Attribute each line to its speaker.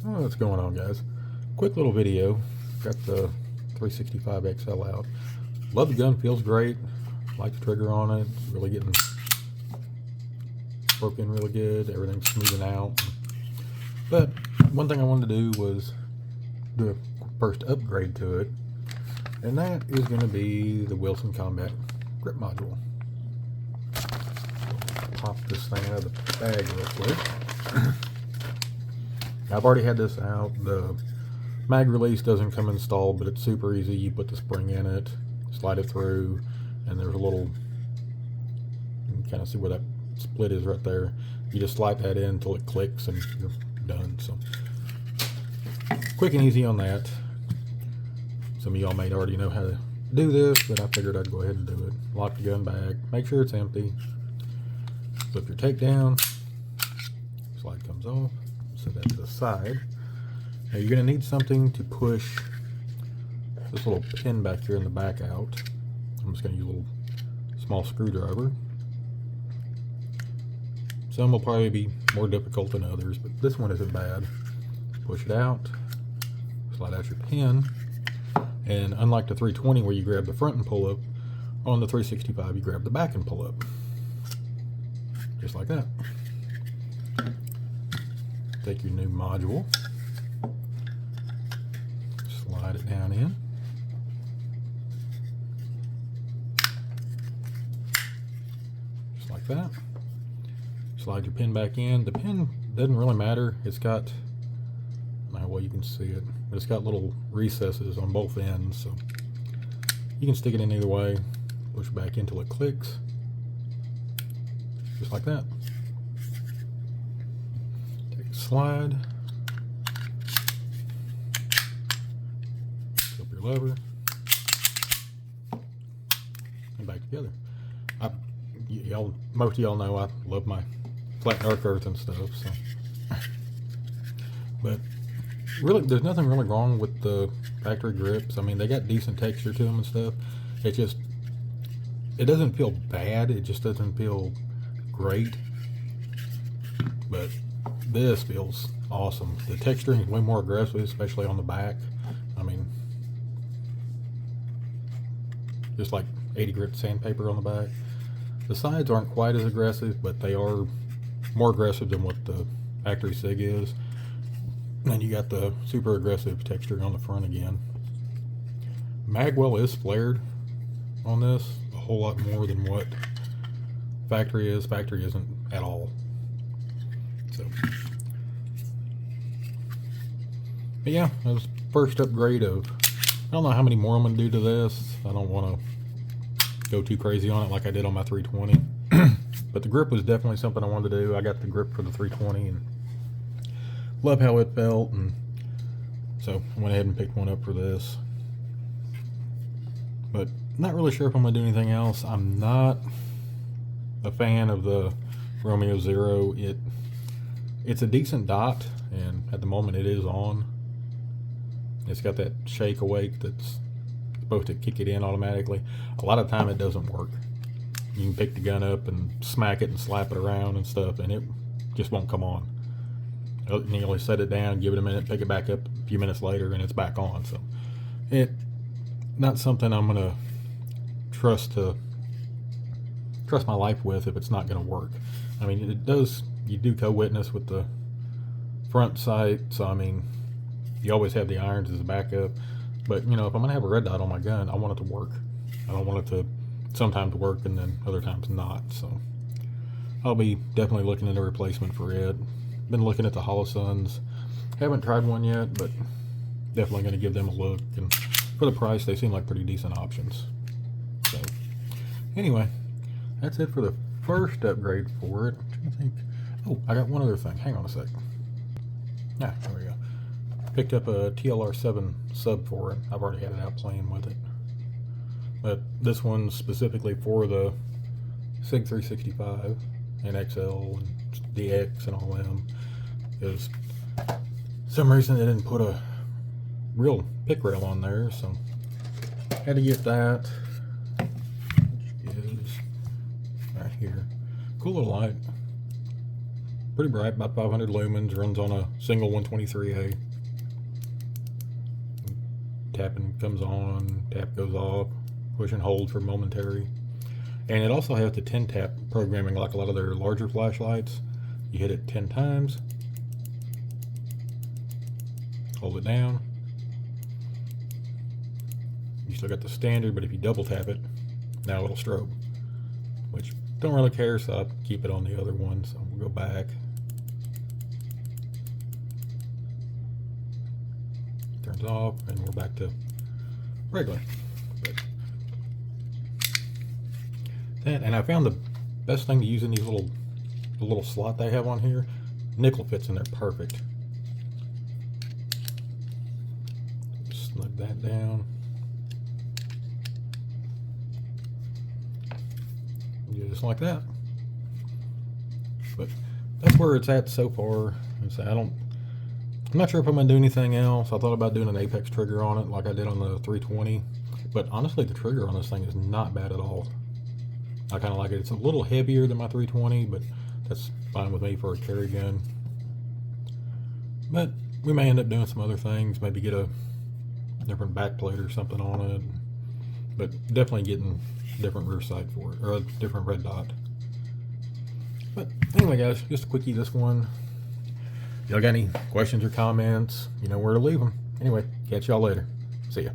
Speaker 1: Oh, what's going on, guys? Quick little video. Got the 365xl out. Love the gun, feels great. Like the trigger on it. It's really getting broken really good. Everything's smoothing out. But one thing I wanted to do was do a first upgrade to it, and that is going to be the Wilson Combat grip module. Pop this thing out of the bag real quick. I've already had this out. The mag release doesn't come installed, but it's super easy. You put the spring in it, slide it through, and there's a little, you can kind of see where that split is right there. You just slide that in until it clicks and you're done. So quick and easy on that. Some of y'all may already know how to do this, but I figured I'd go ahead and do it. Lock the gun bag, make sure it's empty, flip your take down, slide comes off, set that to the side. Now you're going to need something to push this little pin back here in the back out. I'm just going to use a little small screwdriver. Some will probably be more difficult than others, but this one isn't bad. Push it out, slide out your pin, and unlike the 320 where you grab the front and pull up, on the 365 you grab the back and pull up. Just like that. Take your new module, slide it down in. Just like that. Slide your pin back in. The pin doesn't really matter. It's got, well, you can see it, but it's got little recesses on both ends, so you can stick it in either way. Push back until it clicks. Just like that. Take a slide. Flip your lever. And back together. Most of y'all know I love my flat dark earth and stuff, so. But really, there's nothing really wrong with the factory grips. I mean, they got decent texture to them and stuff. It doesn't feel bad. It just doesn't feel great. But this feels awesome. The texturing is way more aggressive, especially on the back. I mean, just like 80 grit sandpaper on the back. The sides aren't quite as aggressive, but they are more aggressive than what the factory SIG is. And you got the super aggressive texture on the front again. Magwell is flared on this a whole lot more than what factory is. Factory isn't at all. So, but yeah, that was first upgrade of, I don't know how many more I'm going to do to this. I don't want to go too crazy on it like I did on my 320. But the grip was definitely something I wanted to do. I got the grip for the 320 and love how it felt, and so I went ahead and picked one up for this. But not really sure if I'm going to do anything else. I'm not a fan of the Romeo Zero. It's a decent dot, and at the moment it is on. It's got that shake awake that's supposed to kick it in automatically. A lot of time it doesn't work. You can pick the gun up and smack it and slap it around and stuff, and it just won't come on. You only set it down, give it a minute, pick it back up a few minutes later, and it's back on. So it not something I'm gonna trust my life with if it's not gonna work. I mean, it does. You do co-witness with the front sight, so I mean, you always have the irons as a backup. But you know, if I'm gonna have a red dot on my gun, I want it to work. I don't want it to sometimes work and then other times not. So I'll be definitely looking at a replacement for it. Been looking at the Holosuns. Haven't tried one yet, but definitely going to give them a look. And for the price, they seem like pretty decent options. So anyway, that's it for the first upgrade for it. I'm trying to think. Oh, I got one other thing. Hang on a sec. Ah, there we go. Picked up a TLR7 sub for it. I've already had it out playing with it. But this one's specifically for the SIG 365 and XL and DX and all them. Because some reason they didn't put a real pick rail on there, so had to get that. Which is right here. Cool little light. pretty bright, about 500 lumens, runs on a single 123A. Tapping comes on, tap goes off, push and hold for momentary. And it also has the 10 tap programming like a lot of their larger flashlights. You hit it 10 times, hold it down. You still got the standard, but if you double tap it, now it'll strobe, which don't really care, so I keep it on the other one. So we'll go back. Turns off, and we're back to regular. But and I found the best thing to use in these the little slot they have on here. Nickel fits in there perfect. Snug that down. Just like that. But that's where it's at so far. I'm not sure if I'm gonna do anything else. I thought about doing an apex trigger on it like I did on the 320, but honestly the trigger on this thing is not bad at all. I kind of like it. It's a little heavier than my 320, but that's fine with me for a carry gun. But we may end up doing some other things, maybe get a different backplate or something on it, but definitely getting different rear sight for it, or a different red dot. But anyway guys, just a quickie this one. If y'all got any questions or comments, you know where to leave them. Anyway, catch y'all later. See ya.